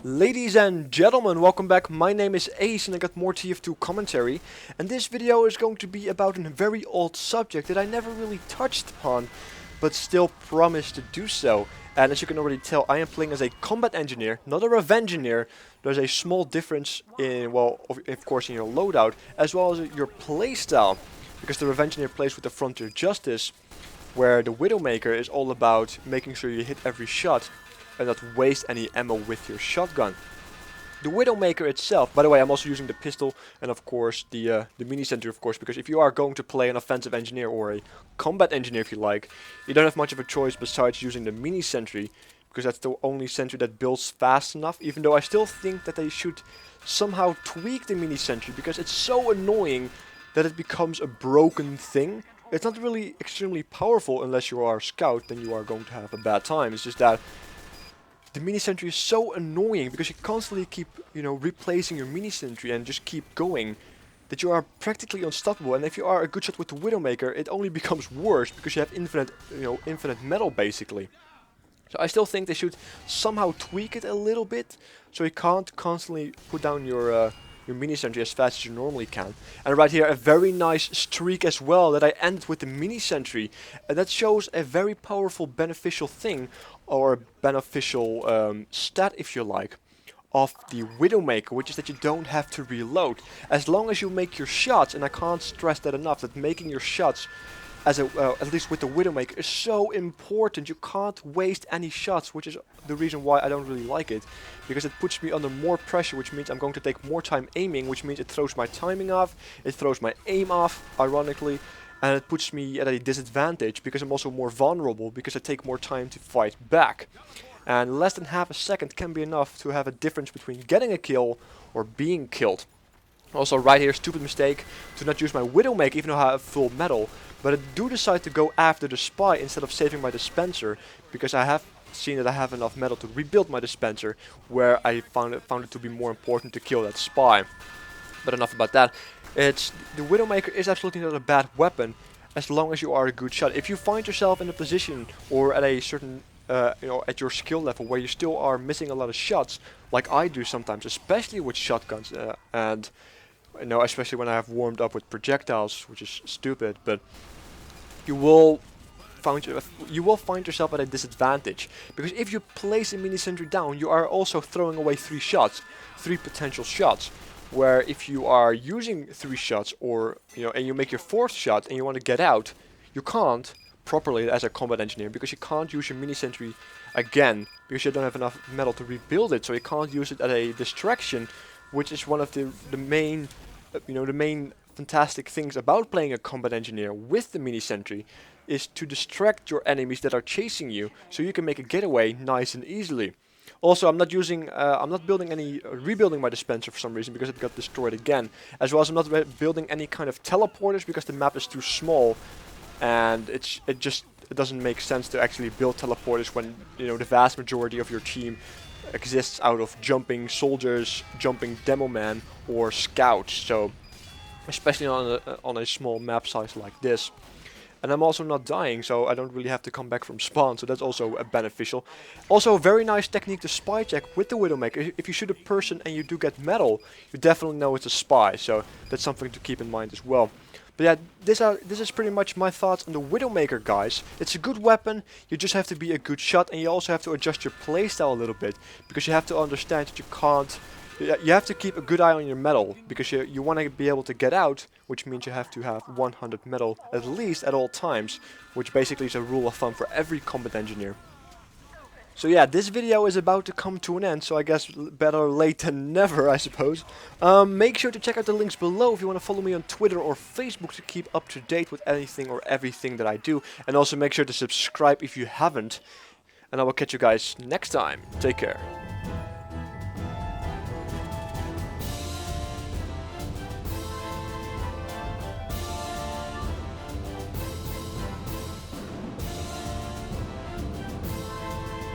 Ladies and gentlemen, welcome back. My name is Ace and I got more TF2 commentary, and this video is going to be about a very old subject that I never really touched upon, but still promised to do so. And as you can already tell, I am playing as a combat engineer, not a revengineer. There's a small difference in, well, of course in your loadout, as well as your playstyle, because the revengineer plays with the Frontier Justice, where the Widowmaker is all about making sure you hit every shot and not waste any ammo with your shotgun. The Widowmaker itself, by the way, I'm also using the pistol and of course the mini-sentry, of course, because if you are going to play an offensive engineer or a combat engineer if you like, you don't have much of a choice besides using the mini-sentry, because that's the only sentry that builds fast enough, even though I still think that they should somehow tweak the mini-sentry, because it's so annoying that it becomes a broken thing. It's not really extremely powerful unless you are a scout, then you are going to have a bad time. It's just that the mini-sentry is so annoying because you constantly keep, replacing your mini-sentry and just keep going, that you are practically unstoppable. And if you are a good shot with the Widowmaker, it only becomes worse because you have infinite metal basically. So I still think they should somehow tweak it a little bit, so you can't constantly put down your mini-sentry as fast as you normally can. And right here a very nice streak as well that I ended with the mini-sentry, and that shows a very powerful beneficial thing, or beneficial stat if you like, of the Widowmaker, which is that you don't have to reload. As long as you make your shots, and I can't stress that enough, that making your shots as at least with the Widowmaker is so important. You can't waste any shots, which is the reason why I don't really like it, because it puts me under more pressure, which means I'm going to take more time aiming, which means it throws my timing off, it throws my aim off, ironically, and it puts me at a disadvantage because I'm also more vulnerable because I take more time to fight back. And less than half a second can be enough to have a difference between getting a kill or being killed. Also right here, stupid mistake to not use my Widowmaker even though I have full metal, but I do decide to go after the spy instead of saving my dispenser, because I have seen that I have enough metal to rebuild my dispenser, where I found it to be more important to kill that spy. But enough about that. The Widowmaker is absolutely not a bad weapon as long as you are a good shot. If you find yourself in a position or at a certain at your skill level where you still are missing a lot of shots, like I do sometimes, especially with shotguns, and especially when I have warmed up with projectiles, which is stupid, but you will find yourself at a disadvantage, because if you place a mini-sentry down, you are also throwing away three potential shots. Where if you are using 3 shots, or and you make your 4th shot and you want to get out, you can't properly as a combat engineer, because you can't use your mini-sentry again because you don't have enough metal to rebuild it. So you can't use it as a distraction, which is one of the main the main fantastic things about playing a combat engineer with the mini-sentry, is to distract your enemies that are chasing you, so you can make a getaway nice and easily. Also, I'm not rebuilding my dispenser for some reason, because it got destroyed again. As well as I'm not building any kind of teleporters because the map is too small, and it doesn't make sense to actually build teleporters when the vast majority of your team exists out of jumping soldiers, jumping demo man, or scouts. So, especially on a small map size like this. And I'm also not dying, so I don't really have to come back from spawn, so that's also beneficial. Also, a very nice technique to spy check with the Widowmaker. If you shoot a person and you do get metal, you definitely know it's a spy, so that's something to keep in mind as well. But yeah, this is pretty much my thoughts on the Widowmaker, guys. It's a good weapon, you just have to be a good shot, and you also have to adjust your playstyle a little bit, because you have to understand that you have to keep a good eye on your metal, because you want to be able to get out, which means you have to have 100 metal at least at all times, which basically is a rule of thumb for every combat engineer. So yeah, this video is about to come to an end, so I guess better late than never, I suppose. Make sure to check out the links below if you want to follow me on Twitter or Facebook to keep up to date with anything or everything that I do. And also make sure to subscribe if you haven't. And I will catch you guys next time. Take care.